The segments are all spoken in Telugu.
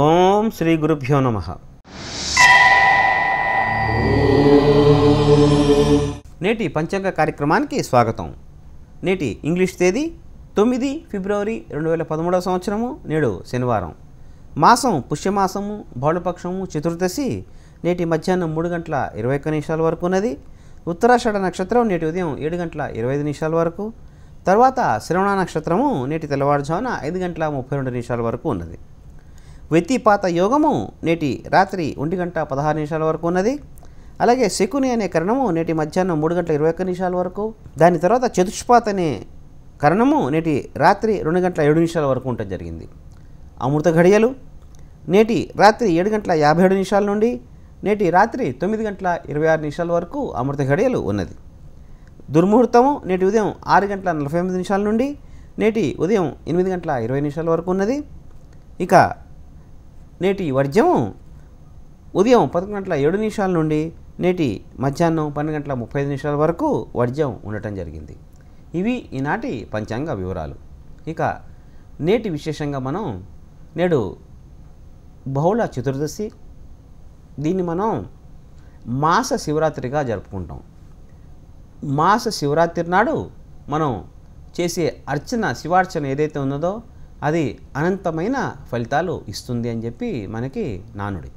ఓం శ్రీ గురుభ్యో నమః. నేటి పంచాంగ కార్యక్రమానికి స్వాగతం. నేటి ఇంగ్లీష్ తేదీ 9 ఫిబ్రవరి 2013 సంవత్సరము. నేడు శనివారం. మాసం పుష్యమాసము, బహుళపక్షము, చతుర్దశి నేటి మధ్యాహ్నం 3 గంటల 21 నిమిషాల వరకు ఉన్నది. ఉత్తరాషాఢ నక్షత్రం నేటి ఉదయం 7 గంటల 25 నిమిషాల వరకు. తర్వాత శ్రవణ నక్షత్రము నేటి తెల్లవారుజామున 5 గంటల 32 నిమిషాల వరకు ఉన్నది. వ్యతిపాత యోగము నేటి రాత్రి 1 గంట 16 నిమిషాల వరకు ఉన్నది. అలాగే శకుని అనే కరణము నేటి మధ్యాహ్నం 3 గంటల 21 నిమిషాల వరకు. దాని తర్వాత చతుష్పాత్ అనే కరణము నేటి రాత్రి 2 గంటల 7 నిమిషాల వరకు ఉండటం జరిగింది. అమృత ఘడియలు నేటి రాత్రి 7 గంటల 57 నిమిషాల నుండి నేటి రాత్రి 9 గంటల 26 నిమిషాల వరకు అమృత ఘడియలు ఉన్నది. దుర్ముహూర్తము నేటి ఉదయం 6 గంటల 48 నిమిషాల నుండి నేటి ఉదయం 8 గంటల 20 నిమిషాల వరకు ఉన్నది. ఇక నేటి వర్జ్యము ఉదయం 11 గంటల 7 నిమిషాల నుండి నేటి మధ్యాహ్నం 12 గంటల 35 నిమిషాల వరకు వర్జ్యం ఉండటం జరిగింది. ఇవి ఈనాటి పంచాంగ వివరాలు. ఇక నేటి విశేషంగా మనం నేడు బహుళ చతుర్దశి, దీన్ని మనం మాస శివరాత్రిగా జరుపుకుంటాం. మాస శివరాత్రి నాడు మనం చేసే అర్చన, శివార్చన ఏదైతే ఉన్నదో అది అనంతమైన ఫలితాలు ఇస్తుంది అని చెప్పి మనకి నానుడి.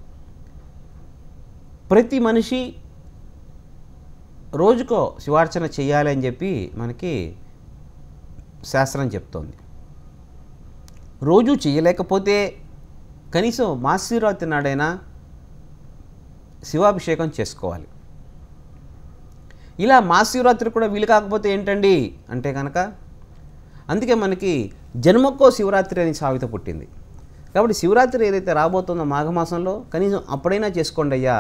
ప్రతి మనిషి రోజుకో శివార్చన చేయాలి అని చెప్పి మనకి శాస్త్రం చెప్తోంది. రోజు చేయలేకపోతే కనీసం మాస శివరాత్రి నాడైనా శివాభిషేకం చేసుకోవాలి. ఇలా మహాశివరాత్రి కూడా వీలు కాకపోతే ఏంటండి అంటే కనుక, అందుకే మనకి జన్మకో శివరాత్రి అని సామెత పుట్టింది. కాబట్టి శివరాత్రి ఏదైతే రాబోతుందో మాఘమాసంలో కనీసం అప్పుడైనా చేసుకోండి అయ్యా.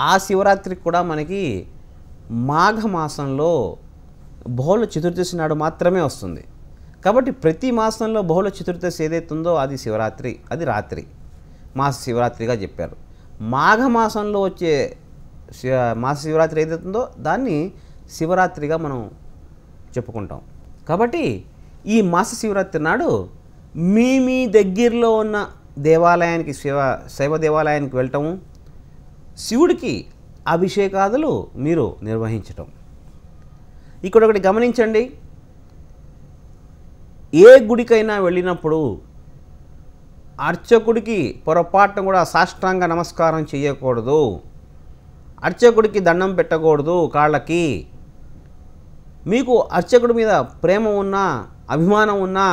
ఆ శివరాత్రికి కూడా మనకి మాఘమాసంలో బహుళ చతుర్దశి నాడు మాత్రమే వస్తుంది. కాబట్టి ప్రతి మాసంలో బహుళ చతుర్దశి ఏదైతే ఉందో అది శివరాత్రి, అది రాత్రి మాస శివరాత్రిగా చెప్పారు. మాఘమాసంలో వచ్చే మాస శివరాత్రి ఏదైతే ఉందో దాన్ని శివరాత్రిగా మనం చెప్పుకుంటాం. కాబట్టి ఈ మాస శివరాత్రి నాడు మీ దగ్గరలో ఉన్న దేవాలయానికి, శైవ దేవాలయానికి వెళ్ళటము, శివుడికి అభిషేకాదులు మీరు నిర్వహించటం. ఇక్కడ ఒకటి గమనించండి, ఏ గుడికైనా వెళ్ళినప్పుడు అర్చకుడికి పొరపాటున కూడా సాష్టాంగ నమస్కారం చేయకూడదు. అర్చకుడికి దండం పెట్టకూడదు కాళ్ళకి. మీకు అర్చకుడి మీద ప్రేమ ఉన్నా, అభిమానం ఉన్నా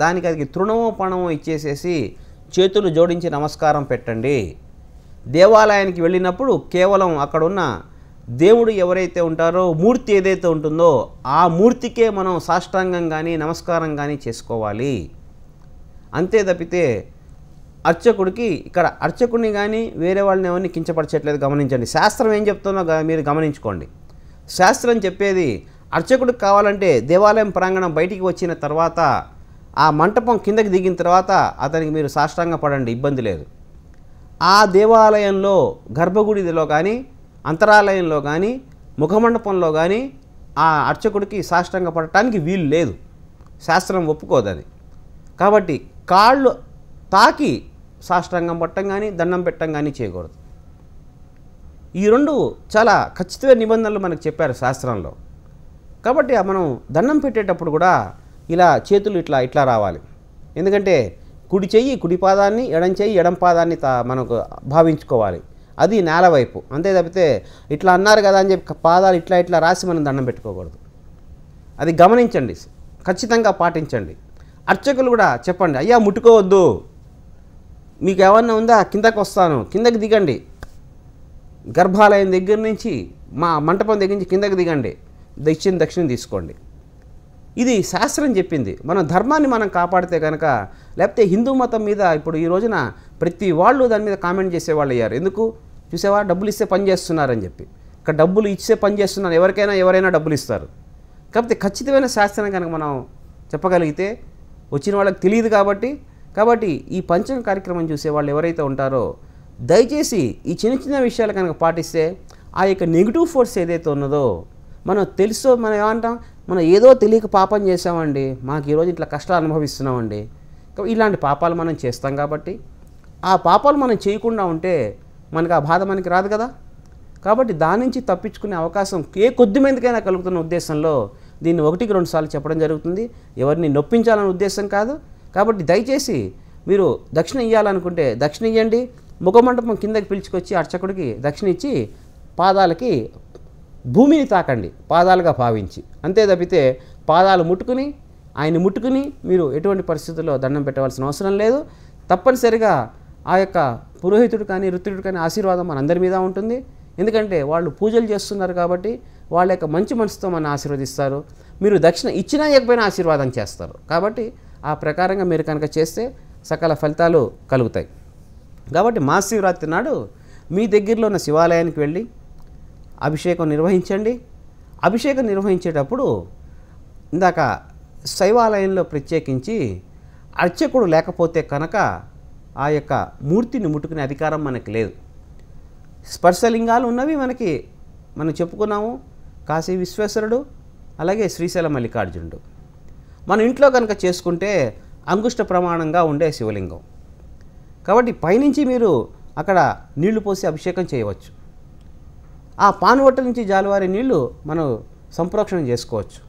దానికి అది తృణమో పణమో ఇచ్చేసేసి చేతులు జోడించి నమస్కారం పెట్టండి. దేవాలయానికి వెళ్ళినప్పుడు కేవలం అక్కడున్న దేవుడు ఎవరైతే ఉంటారో, మూర్తి ఏదైతే ఉంటుందో ఆ మూర్తికే మనం సాష్టాంగం కానీ నమస్కారం కానీ చేసుకోవాలి. అంతే తప్పితే అర్చకుడికి, ఇక్కడ అర్చకుడిని కానీ వేరే వాళ్ళని ఎవరిని కించపరచట్లేదు. గమనించండి, శాస్త్రం ఏం చెప్తుందో మీరు గమనించుకోండి. శాస్త్రం చెప్పేది అర్చకుడికి కావాలంటే దేవాలయం ప్రాంగణం బయటికి వచ్చిన తర్వాత, ఆ మంటపం కిందకి దిగిన తర్వాత అతనికి మీరు సాష్టాంగ పడండి, ఇబ్బంది లేదు. ఆ దేవాలయంలో గర్భగుడిలో కానీ, అంతరాలయంలో కానీ, ముఖమండపంలో కానీ ఆ అర్చకుడికి సాష్టాంగ పడటానికి వీలు లేదు. శాస్త్రం ఒప్పుకోదు అది. కాబట్టి కాళ్ళు తాకి సాష్టాంగం పట్టం కానీ దండం పెట్టడం కానీ చేయకూడదు. ఈ రెండు చాలా ఖచ్చితమైన నిబంధనలు మనకు చెప్పారు శాస్త్రంలో. కాబట్టి మనం దండం పెట్టేటప్పుడు కూడా ఇలా చేతులు ఇట్లా రావాలి. ఎందుకంటే కుడి చెయ్యి కుడి పాదాన్ని, ఎడం చెయ్యి ఎడం పాదాన్ని మనకు భావించుకోవాలి. అది నేల వైపు. అంతే తప్పితే ఇట్లా అన్నారు కదా అని చెప్పి పాదాలు ఇట్లా రాసి మనం దండం పెట్టుకోకూడదు. అది గమనించండి, ఖచ్చితంగా పాటించండి. అర్చకులు కూడా చెప్పండి, అయ్యా ముట్టుకోవద్దు, మీకు ఏమన్నా ఉందా కిందకు వస్తాను, కిందకి దిగండి, గర్భాలయం దగ్గర నుంచి మా మంటపం దగ్గర నుంచి కిందకి దిగండి, దక్షిణ తీసుకోండి. ఇది శాస్త్రం చెప్పింది. మన ధర్మాన్ని మనం కాపాడితే కనుక, లేకపోతే హిందూ మతం మీద ఇప్పుడు ఈ రోజున ప్రతి వాళ్ళు దాని మీద కామెంట్ చేసేవాళ్ళు అయ్యారు. ఎందుకు చూసేవా, డబ్బులు ఇస్తే పని చేస్తున్నారని చెప్పి. ఇక్కడ డబ్బులు ఇచ్చే పని చేస్తున్నారు, ఎవరైనా డబ్బులు ఇస్తారు. కాబట్టి ఖచ్చితమైన శాస్త్రం కనుక మనం చెప్పగలిగితే వచ్చిన వాళ్ళకి తెలియదు. కాబట్టి ఈ పంచమ కార్యక్రమం చూసే వాళ్ళు ఎవరైతే ఉంటారో దయచేసి ఈ చిన్న విషయాలు కనుక పాటిస్తే ఆ యొక్క నెగిటివ్ ఫోర్స్ ఏదైతే ఉన్నదో, మనం ఏమంటాం, మనం ఏదో తెలియక పాపం చేసామండి, మాకు ఈరోజు ఇట్లా కష్టాలు అనుభవిస్తున్నామండి, ఇలాంటి పాపాలు మనం చేస్తాం కాబట్టి ఆ పాపాలు మనం చేయకుండా ఉంటే మనకు ఆ బాధ మనకి రాదు కదా. కాబట్టి దాని నుంచి తప్పించుకునే అవకాశం ఏ కొద్ది మందికైనా కలుగుతున్న ఉద్దేశంలో దీన్ని 1-2 సార్లు చెప్పడం జరుగుతుంది. ఎవరిని నొప్పించాలనే ఉద్దేశం కాదు. కాబట్టి దయచేసి మీరు దక్షిణ ఇవ్వాలనుకుంటే దక్షిణ ఇవ్వండి. ముఖమండపం కిందకి పిలుచుకొచ్చి అర్చకుడికి దక్షిణ ఇచ్చి పాదాలకి భూమిని తాకండి, పాదాలుగా భావించి. అంతే తప్పితే పాదాలు ముట్టుకుని ఆయన్ని ముట్టుకుని మీరు ఎటువంటి పరిస్థితుల్లో దండం పెట్టవలసిన అవసరం లేదు. తప్పనిసరిగా ఆ యొక్క పురోహితుడు కానీ ఋత్వికుడు కానీ ఆశీర్వాదం మనందరి మీద ఉంటుంది. ఎందుకంటే వాళ్ళు పూజలు చేస్తున్నారు కాబట్టి వాళ్ళ యొక్క మంచి మనసుతో మన ఆశీర్వదిస్తారు. మీరు దక్షిణ ఇచ్చినా ఇవ్వకపోయినా ఆశీర్వాదం చేస్తారు. కాబట్టి ఆ ప్రకారంగా మీరు కనుక చేస్తే సకల ఫలితాలు కలుగుతాయి. కాబట్టి మహాశివరాత్రి నాడు మీ దగ్గరలో ఉన్న శివాలయానికి వెళ్ళి అభిషేకం నిర్వహించండి. అభిషేకం నిర్వహించేటప్పుడు ఇందాక శైవాలయంలో ప్రత్యేకించి అర్చకుడు లేకపోతే కనుక ఆ యొక్క మూర్తిని ముట్టుకునే అధికారం మనకి లేదు. స్పర్శలింగాలు ఉన్నవి మనం చెప్పుకున్నాము. కాశీ విశ్వేశ్వరుడు, అలాగే శ్రీశైల మల్లికార్జునుడు. మన ఇంట్లో కనుక చేసుకుంటే అంగుష్ట ప్రమాణంగా ఉండే శివలింగం. కాబట్టి పైనుంచి మీరు అక్కడ నీళ్లు పోసి అభిషేకం చేయవచ్చు. ఆ పానువట్ట నుంచి జాలువారే నీళ్లు మనం సంప్రోక్షణం చేసుకోవచ్చు.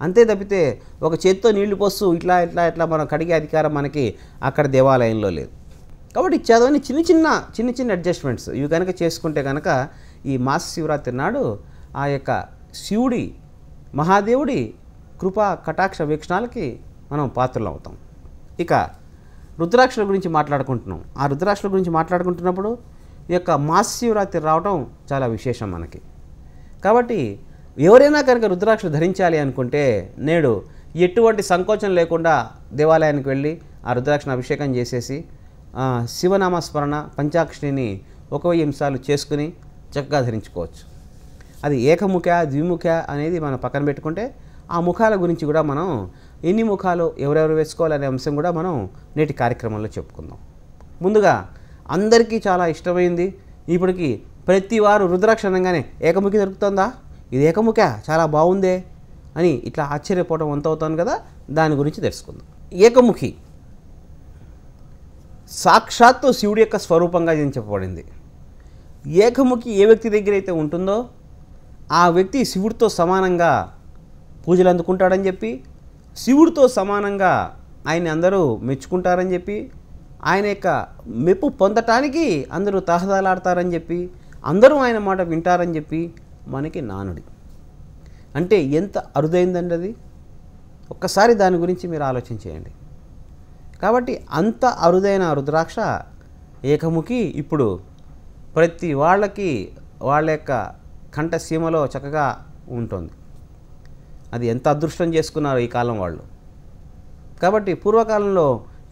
అంతే తప్పితే ఒక చేత్తో నీళ్లు పోస్తూ ఇట్లా మనం కడిగే అధికారం మనకి అక్కడ దేవాలయంలో లేదు. కాబట్టి చదవని చిన్న చిన్న అడ్జస్ట్మెంట్స్ ఇవి కనుక చేసుకుంటే కనుక ఈ మాస శివరాత్రి నాడు ఆ యొక్క శివుడి మహాదేవుడి కృపా కటాక్ష వీక్షణాలకి మనం పాత్రలు అవుతాం. ఇక రుద్రాక్షల గురించి మాట్లాడుకుంటున్నాం. ఆ రుద్రాక్షల గురించి మాట్లాడుకుంటున్నప్పుడు ఈ యొక్క మాస శివరాత్రి రావడం చాలా విశేషం మనకి. కాబట్టి ఎవరైనా కనుక రుద్రాక్షలు ధరించాలి అనుకుంటే నేడు ఎటువంటి సంకోచం లేకుండా దేవాలయానికి వెళ్ళి ఆ రుద్రాక్షను అభిషేకం చేసేసి శివనామస్మరణ పంచాక్షరిని 1000 సార్లు చేసుకుని చక్కగా ధరించుకోవచ్చు. అది ఏకముఖ ద్విముఖ అనేది మనం పక్కన పెట్టుకుంటే ఆ ముఖాల గురించి కూడా మనం ఎన్ని ముఖాలు ఎవరెవరు వేసుకోవాలనే అంశం కూడా మనం నేటి కార్యక్రమంలో చెప్పుకుందాం. ముందుగా అందరికీ చాలా ఇష్టమైంది ఇప్పటికి ప్రతి వారు రుద్రాక్ష అనగానే ఏకముఖి దొరుకుతుందా, ఇది ఏకముఖ చాలా బాగుందే అని ఇట్లా ఆశ్చర్యపోవడం వంతవుతాను కదా. దాని గురించి తెలుసుకుందాం. ఏకముఖి సాక్షాత్తు శివుడి యొక్క స్వరూపంగా ఇది చెప్పబడింది. ఏకముఖి ఏ వ్యక్తి దగ్గర అయితే ఉంటుందో ఆ వ్యక్తి శివుడితో సమానంగా పూజలు అందుకుంటాడని చెప్పి, శివుడితో సమానంగా ఆయన్ని అందరూ మెచ్చుకుంటారని చెప్పి, ఆయన యొక్క మెప్పు పొందటానికి అందరూ తహదాలాడతారని చెప్పి, అందరూ ఆయన మాట వింటారని చెప్పి మనకి నానుడి. అంటే ఎంత అరుదైందండి అది. ఒక్కసారి దాని గురించి మీరు ఆలోచన చేయండి. కాబట్టి అంత అరుదైన రుద్రాక్ష ఏకముఖి ఇప్పుడు ప్రతి వాళ్ళకి వాళ్ళ యొక్క కంఠసీమలో చక్కగా ఉంటుంది. అది ఎంత అదృష్టం చేసుకున్నారో ఈ కాలం వాళ్ళు. కాబట్టి పూర్వకాలంలో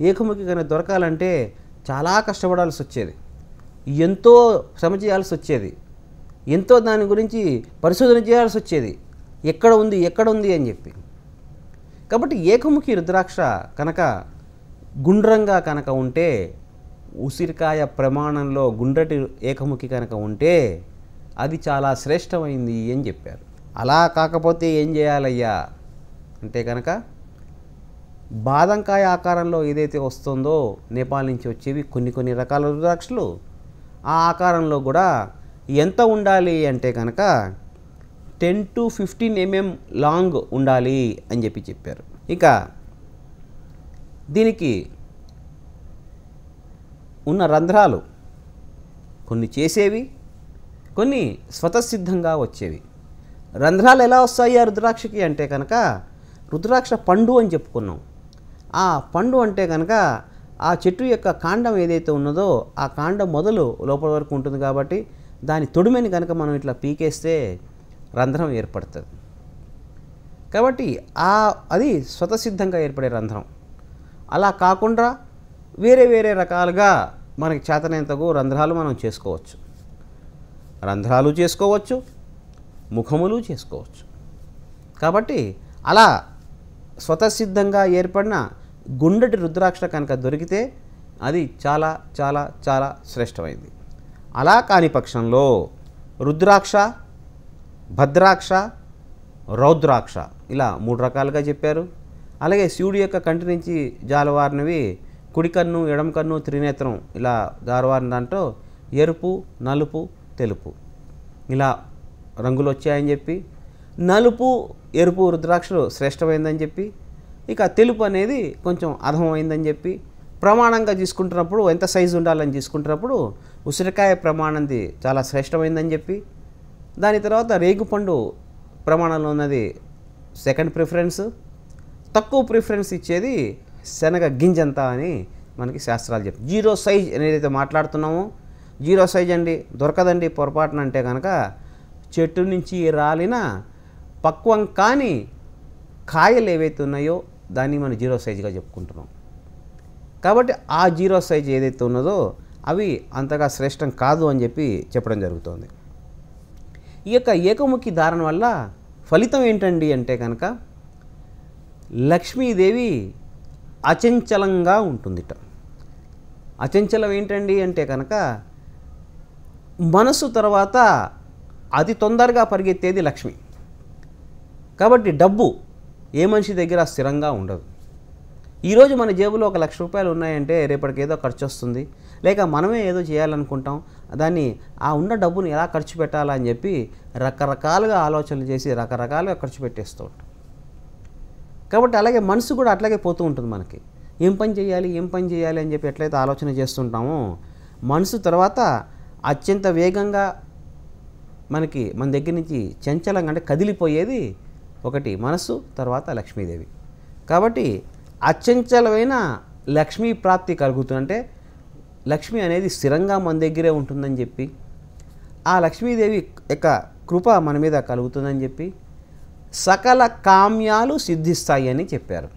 ఏకముఖి కనుక దొరకాలంటే చాలా కష్టపడాల్సి వచ్చేది, ఎంతో శ్రమ చేయాల్సి వచ్చేది, ఎంతో దాని గురించి పరిశోధన చేయాల్సి వచ్చేది, ఎక్కడ ఉంది అని చెప్పి. కాబట్టి ఏకముఖి రుద్రాక్ష కనుక గుండ్రంగా కనుక ఉంటే, ఉసిరికాయ ప్రమాణంలో గుండ్రటి ఏకముఖి కనుక ఉంటే అది చాలా శ్రేష్టమైంది అని చెప్పారు. అలా కాకపోతే ఏం చేయాలయ్యా అంటే కనుక బాదంకాయ ఆకారంలో ఏదైతే వస్తుందో నేపాల్ నుంచి వచ్చేవి కొన్ని రకాల రుద్రాక్షలు ఆ ఆకారంలో కూడా ఎంత ఉండాలి అంటే కనుక 10 to 15 mm లాంగ్ ఉండాలి అని చెప్పారు. ఇక దీనికి ఉన్న రంధ్రాలు కొన్ని చేసేవి, కొన్ని స్వతసిద్ధంగా వచ్చేవి. రంధ్రాలు ఎలా వస్తాయి ఆ రుద్రాక్షకి అంటే కనుక రుద్రాక్ష పండు అని చెప్పుకున్నాం. ఆ పండు అంటే కనుక ఆ చెట్టు యొక్క కాండం ఏదైతే ఉన్నదో ఆ కాండం మొదలు లోపల వరకు ఉంటుంది కాబట్టి దాని తొడిమెని కనుక మనం ఇట్లా పీకేస్తే రంధ్రం ఏర్పడుతుంది. కాబట్టి అది స్వతసిద్ధంగా ఏర్పడే రంధ్రం. అలా కాకుండా వేరే రకాలుగా మనకి చేతనైనంతకు రంధ్రాలు మనం చేసుకోవచ్చు. రంధ్రాలు చేసుకోవచ్చు, ముఖములు చేసుకోవచ్చు. కాబట్టి అలా స్వతసిద్ధంగా ఏర్పడిన గుండ్రటి రుద్రాక్ష కనుక దొరికితే అది చాలా చాలా చాలా శ్రేష్టమైంది. అలా కాని పక్షంలో రుద్రాక్ష, భద్రాక్ష, రౌద్రాక్ష ఇలా 3 రకాలుగా చెప్పారు. అలాగే శివుడి యొక్క కంటి నుంచి జాలువారినవి కుడి కన్ను, ఎడమ కన్ను, త్రినేత్రం ఇలా జాలువారిన దాంట్లో ఎరుపు, నలుపు, తెలుపు ఇలా రంగులు వచ్చాయని చెప్పి, నలుపు, ఎరుపు రుద్రాక్షలు శ్రేష్టమైందని చెప్పి, ఇక తెలుపు అనేది కొంచెం అధమమైందని చెప్పి, ప్రమాణంగా తీసుకుంటున్నప్పుడు ఎంత సైజు ఉండాలని తీసుకుంటున్నప్పుడు ఉసిరికాయ ప్రమాణంది చాలా శ్రేష్టమైందని చెప్పి, దాని తర్వాత రేగుపండు ప్రమాణంలో ఉన్నది సెకండ్ ప్రిఫరెన్స్, తక్కువ ప్రిఫరెన్స్ ఇచ్చేది శనగ గింజంతా అని మనకి శాస్త్రాలు చెప్పి, జీరో సైజ్ అనేది మాట్లాడుతున్నామో జీరో సైజ్ అండి దొరకదండి పొరపాటున అంటే కనుక చెట్టు నుంచి రాలిన పక్వం కాని కాయలు ఏవైతే ఉన్నాయో దాన్ని మనం జీరో సైజుగా చెప్పుకుంటున్నాం. కాబట్టి ఆ జీరో సైజ్ ఏదైతే ఉన్నదో అవి అంతగా శ్రేష్టం కాదు అని చెప్పి చెప్పడం జరుగుతుంది. ఈ యొక్క ఏకముఖి ధారణ వల్ల ఫలితం ఏంటండి అంటే కనుక లక్ష్మీదేవి అచంచలంగా ఉంటుందిట. అచంచలం ఏంటండి అంటే కనుక మనసు తర్వాత అతి తొందరగా పరిగెత్తేది లక్ష్మి. కాబట్టి డబ్బు ఏ మనిషి దగ్గర స్థిరంగా ఉండదు. ఈరోజు మన జేబులో 1 లక్ష రూపాయలు ఉన్నాయంటే రేపటికి ఏదో ఖర్చు వస్తుంది, లేక మనమే ఏదో చేయాలనుకుంటాం, దాన్ని ఆ ఉన్న డబ్బుని ఎలా ఖర్చు పెట్టాలని చెప్పి రకరకాలుగా ఆలోచనలు చేసి రకరకాలుగా ఖర్చు పెట్టేస్తూ ఉంటాం. కాబట్టి అలాగే మనసు కూడా అట్లాగే పోతూ ఉంటుంది. మనకి ఏం పని చేయాలి అని చెప్పి ఎట్లయితే ఆలోచన చేస్తుంటామో మనసు తర్వాత అత్యంత వేగంగా మనకి మన దగ్గర నుంచి చంచలంగా అంటే కదిలిపోయేది ఒకటి మనసు, తర్వాత లక్ష్మీదేవి. కాబట్టి అచంచలమైన లక్ష్మీ ప్రాప్తి కలుగుతుందంటే లక్ష్మి అనేది స్థిరంగా మన దగ్గరే ఉంటుందని చెప్పి, ఆ లక్ష్మీదేవి యొక్క కృప మన మీద కలుగుతుందని చెప్పి సకల కామ్యాలు సిద్ధిస్తాయి అని చెప్పారు.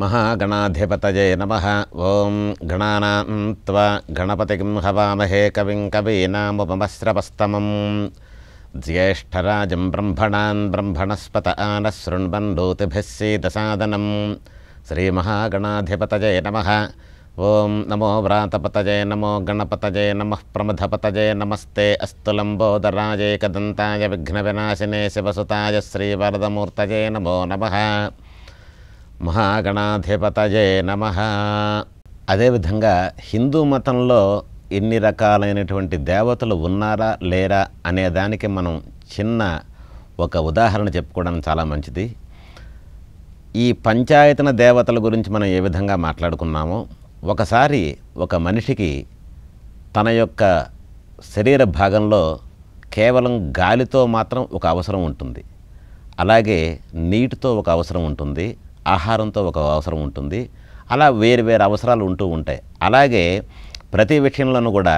మహాగణాధిపతయే నమః. ఓం గణానాం త్వా గణపతిం హవామహే కవిం కవీనాముపమస్రవస్తమం జ్యేష్ఠరాజం బ్రహ్మణాన్ బ్రహ్మణస్పత ఆనః శృణ్వన్నోతిభిः సీదసాదనం. శ్రీమహాగణాధిపతయే నమః. ఓం నమో వ్రాతపతయే నమో గణపతయే నమః ప్రమథపతయే నమస్తే అస్తు లంబోదరాయేకదంతాయ విఘ్నవినాశినే శివసుతాయ శ్రీవరదమూర్తయే నమో నమః. మహాగణాధిపతయే నమః. అదేవిధంగా హిందూ మతంలో ఎన్ని రకాలైనటువంటి దేవతలు ఉన్నారా లేరా అనే దానికి మనం చిన్న ఒక ఉదాహరణ చెప్పుకోవడం చాలా మంచిది. ఈ పంచాయతన దేవతల గురించి మనం ఏ విధంగా మాట్లాడుకున్నామో, ఒకసారి ఒక మనిషికి తన యొక్క శరీర భాగంలో కేవలం గాలితో మాత్రం ఒక అవసరం ఉంటుంది, అలాగే నీటితో ఒక అవసరం ఉంటుంది, ఆహారంతో ఒక అవసరం ఉంటుంది, అలా వేరు వేరు అవసరాలు ఉంటూ ఉంటాయి. అలాగే ప్రతి విషయంలోనూ కూడా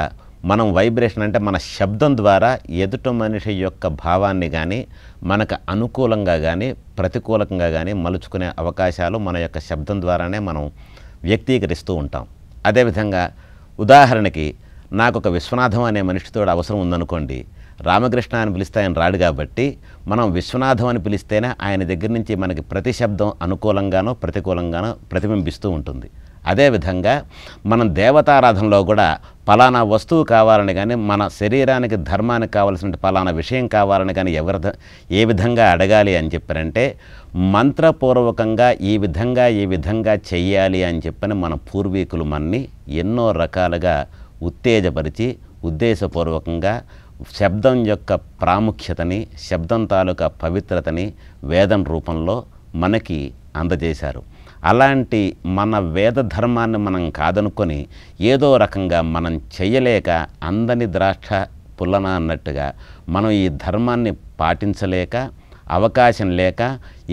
మనం వైబ్రేషన్ అంటే మన శబ్దం ద్వారా ఎదుటి మనిషి యొక్క భావాన్ని కానీ మనకు అనుకూలంగా కానీ ప్రతికూలంగా కానీ మలుచుకునే అవకాశాలు మన యొక్క శబ్దం ద్వారానే మనం వ్యక్తీకరిస్తూ ఉంటాం. అదేవిధంగా ఉదాహరణకి నాకు ఒక విశ్వనాథం అనే మనిషితో అవసరం ఉందనుకోండి, రామకృష్ణ అని పిలిస్తే ఆయన రాడు కాబట్టి మనం విశ్వనాథం అని పిలిస్తేనే ఆయన దగ్గర నుంచి మనకి ప్రతి శబ్దం అనుకూలంగానో ప్రతికూలంగానో ప్రతిబింబిస్తూ ఉంటుంది. అదేవిధంగా మనం దేవతారాధనలో కూడా పలానా వస్తువు కావాలని కానీ మన శరీరానికి ధర్మానికి కావాల్సిన పలానా విషయం కావాలని కానీ ఏ విధంగా అడగాలి అని చెప్పారంటే మంత్రపూర్వకంగా ఈ విధంగా చెయ్యాలి అని చెప్పని మన పూర్వీకులు మనని ఎన్నో రకాలుగా ఉత్తేజపరిచి ఉద్దేశపూర్వకంగా శబ్దం యొక్క ప్రాముఖ్యతని, శబ్దం తాలూకా పవిత్రతని వేదం రూపంలో మనకి అందజేశారు. అలాంటి మన వేద ధర్మాన్ని మనం కాదనుకొని ఏదో రకంగా మనం చెయ్యలేక అందని ద్రాక్ష పుల్లన అన్నట్టుగా మనం ఈ ధర్మాన్ని పాటించలేక అవకాశం లేక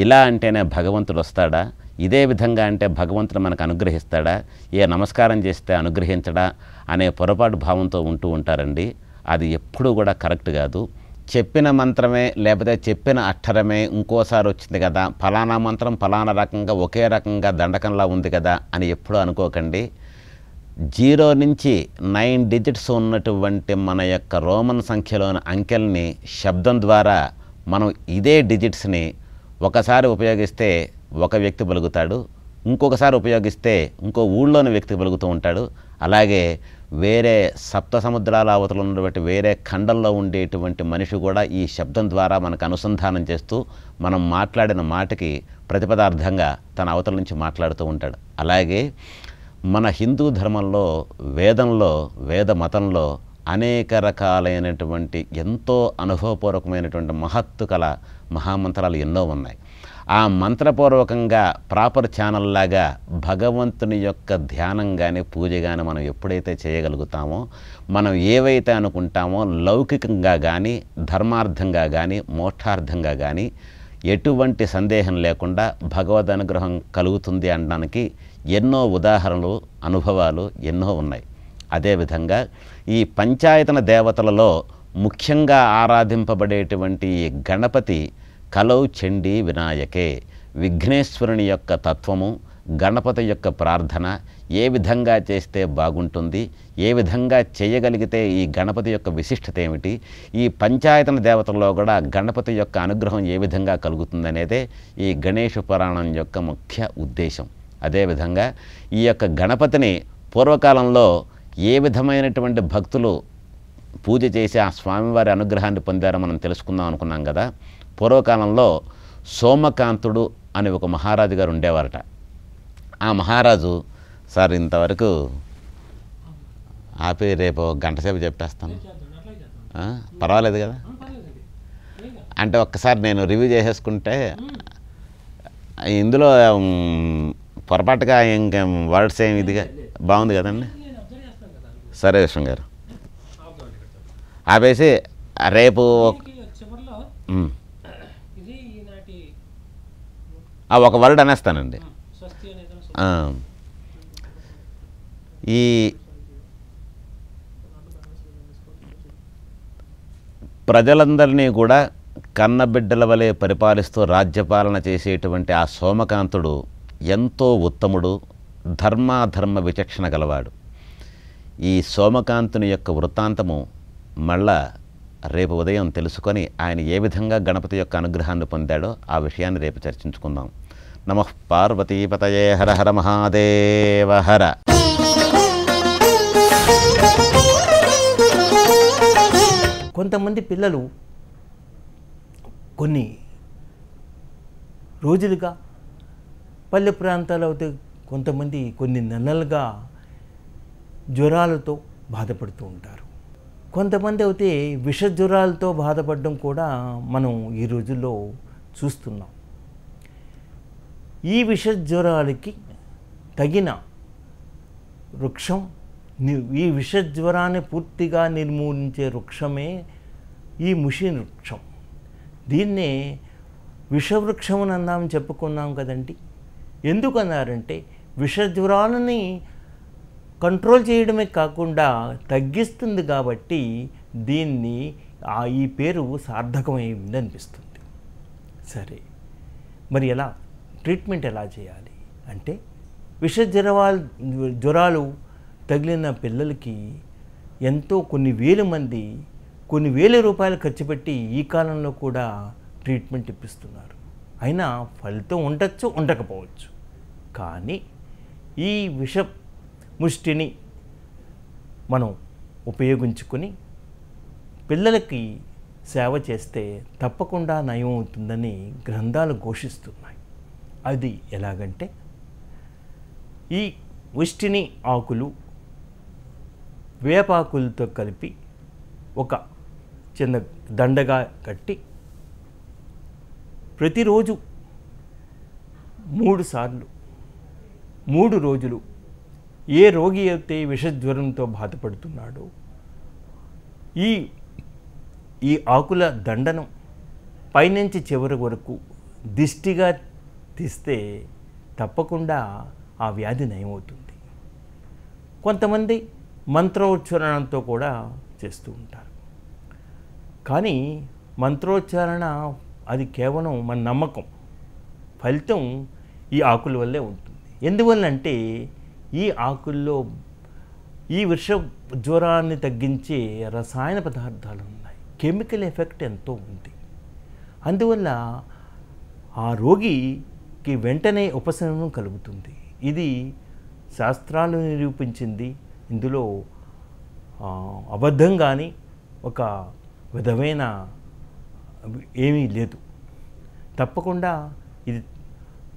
ఇలా అంటేనే భగవంతుడు వస్తాడా, ఇదే విధంగా అంటే భగవంతుడు మనకు అనుగ్రహిస్తాడా, ఏ నమస్కారం చేస్తే అనుగ్రహించడా అనే పొరపాటు భావంతో ఉంటూ ఉంటారండి. అది ఎప్పుడూ కూడా కరెక్ట్ కాదు. చెప్పిన మంత్రమే లేకపోతే చెప్పిన అక్షరమే ఇంకోసారి వచ్చింది కదా, ఫలానా మంత్రం ఫలానా రకంగా ఒకే రకంగా దండకంలా ఉంది కదా అని ఎప్పుడూ అనుకోకండి. 0 నుంచి 9 డిజిట్స్ ఉన్నటువంటి మన యొక్క రోమన్ సంఖ్యలోని అంకెల్ని శబ్దం ద్వారా మనం ఇదే డిజిట్స్ని ఒకసారి ఉపయోగిస్తే ఒక వ్యక్తి బలుగుతాడు, ఇంకొకసారి ఉపయోగిస్తే ఇంకో ఊళ్ళోని వ్యక్తి బలుగుతూ ఉంటాడు. అలాగే వేరే సప్త సముద్రాల అవతల ఉన్నటువంటి వేరే ఖండంలో ఉండేటువంటి మనిషి కూడా ఈ శబ్దం ద్వారా మనకు అనుసంధానం చేస్తూ మనం మాట్లాడిన మాటకి ప్రతిపదార్థంగా తన అవతల నుంచి మాట్లాడుతూ ఉంటాడు. అలాగే మన హిందూ ధర్మంలో, వేదంలో, వేద మతంలో అనేక రకాలైనటువంటి ఎంతో అనుభవపూర్వకమైనటువంటి మహత్తు కల మహామంత్రాలు ఎన్నో ఉన్నాయి. ఆ మంత్రపూర్వకంగా ప్రాపర్ ఛానల్ లాగా భగవంతుని యొక్క ధ్యానం కానీ పూజ కానీ మనం ఎప్పుడైతే చేయగలుగుతామో, మనం ఏవైతే అనుకుంటామో లౌకికంగా కానీ ధర్మార్థంగా కానీ మోక్షార్థంగా కానీ ఎటువంటి సందేహం లేకుండా భగవద్ అనుగ్రహం కలుగుతుంది అనడానికి ఎన్నో ఉదాహరణలు, అనుభవాలు ఎన్నో ఉన్నాయి. అదేవిధంగా ఈ పంచాయతన దేవతలలో ముఖ్యంగా ఆరాధింపబడేటువంటి గణపతి కలౌ చండీ వినాయకే, విఘ్నేశ్వరుని యొక్క తత్వము, గణపతి యొక్క ప్రార్థన ఏ విధంగా చేస్తే బాగుంటుంది, ఏ విధంగా చేయగలిగితే ఈ గణపతి యొక్క విశిష్టత ఏమిటి, ఈ పంచాయతన దేవతల్లో కూడా గణపతి యొక్క అనుగ్రహం ఏ విధంగా కలుగుతుంది అనేదే ఈ గణేష పురాణం యొక్క ముఖ్య ఉద్దేశం. అదేవిధంగా ఈ యొక్క గణపతిని పూర్వకాలంలో ఏ విధమైనటువంటి భక్తులు పూజ చేసి ఆ స్వామివారి అనుగ్రహాన్ని పొందారో మనం తెలుసుకుందాం అనుకున్నాం కదా. పూర్వకాలంలో సోమకాంతుడు అని ఒక మహారాజు గారు ఉండేవారట. ఆ మహారాజు, సార్ ఇంతవరకు ఆపి రేపు గంట సేపు చెప్పేస్తాను, పర్వాలేదు కదా? అంటే ఒక్కసారి నేను రివ్యూ చేసేసుకుంటే ఇందులో పొరపాటుగా ఇంకేం వర్డ్స్ ఏమి ఇదిగా బాగుంది కదండి. సరే విష్ణు గారు ఆపేసి రేపు ఒక వర్డ్ అనేస్తానండి. ఈ ప్రజలందరినీ కూడా కన్నబిడ్డల వలె పరిపాలిస్తూ రాజ్యపాలన చేసేటువంటి ఆ సోమకాంతుడు ఎంతో ఉత్తముడు, ధర్మాధర్మ విచక్షణ గలవాడు. ఈ సోమకాంతుని యొక్క వృత్తాంతము మళ్ళా రేపు ఉదయం తెలుసుకొని ఆయన ఏ విధంగా గణపతి యొక్క అనుగ్రహాన్ని పొందాడో ఆ విషయాన్ని రేపు చర్చించుకుందాం. నమః పార్వతీపతయే, హర హర మహాదేవ హర. కొంతమంది పిల్లలు కొన్ని రోజులుగా పల్లె ప్రాంతాలు అయితే కొంతమంది కొన్ని నెలలుగా జ్వరాలతో బాధపడుతూ ఉంటారు. కొంతమంది అయితే విష జ్వరాలతో బాధపడడం కూడా మనం ఈ రోజుల్లో చూస్తున్నాం. ఈ విష జ్వరాలకి తగిన వృక్షం, ఈ విష జ్వరాన్ని పూర్తిగా నిర్మూలించే వృక్షమే ఈ ముషి వృక్షం. దీన్నే విషవృక్షం అని అందామని చెప్పుకున్నాం కదండి. ఎందుకన్నారంటే విష జ్వరాలని కంట్రోల్ చేయడమే కాకుండా తగ్గిస్తుంది కాబట్టి దీన్ని ఈ పేరు సార్థకమైంది అనిపిస్తుంది. సరే, మరి ఎలా ట్రీట్మెంట్ ఎలా చేయాలి అంటే, విష జ్వరాలు తగిలిన పిల్లలకి ఎంతో కొన్ని వేల రూపాయలు ఖర్చు పెట్టి ఈ కాలంలో కూడా ట్రీట్మెంట్ ఇప్పిస్తున్నారు. అయినా ఫలితం ఉండొచ్చు, ఉండకపోవచ్చు. కానీ ఈ విష ముష్టిని మనం ఉపయోగించుకొని పిల్లలకి సేవ చేస్తే తప్పకుండా నయం అవుతుందని గ్రంథాలు ఘోషిస్తున్నాయి. అది ఎలాగంటే, ఈ ముష్టిని ఆకులు వేపాకులతో కలిపి ఒక చిన్న దండగా కట్టి ప్రతిరోజు 3 సార్లు 3 రోజులు ఏ రోగి అయితే విషజ్వరంతో బాధపడుతున్నాడో ఈ ఆకుల దండను పైనుంచి చివరి వరకు దిష్టిగా తీస్తే తప్పకుండా ఆ వ్యాధి నయమవుతుంది. కొంతమంది మంత్రోచ్చారణతో కూడా చేస్తూ ఉంటారు. కానీ మంత్రోచ్చారణ అది కేవలం మన నమ్మకం, ఫలితం ఈ ఆకుల వల్లే ఉంటుంది. ఎందువల్లంటే ఈ ఆకుల్లో ఈ విష జ్వరాన్ని తగ్గించే రసాయన పదార్థాలు ఉన్నాయి, కెమికల్ ఎఫెక్ట్ ఎంతో ఉంది. అందువల్ల ఆ రోగి కి వెంటనే ఉపశమనం కలుగుతుంది. ఇది శాస్త్రాలు నిరూపించింది. ఇందులో అబద్ధం కానీ ఒక విధమైన ఏమీ లేదు. తప్పకుండా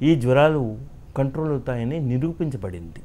ఈ జ్వరాలు కంట్రోల్ అవుతాయని నిరూపించబడింది.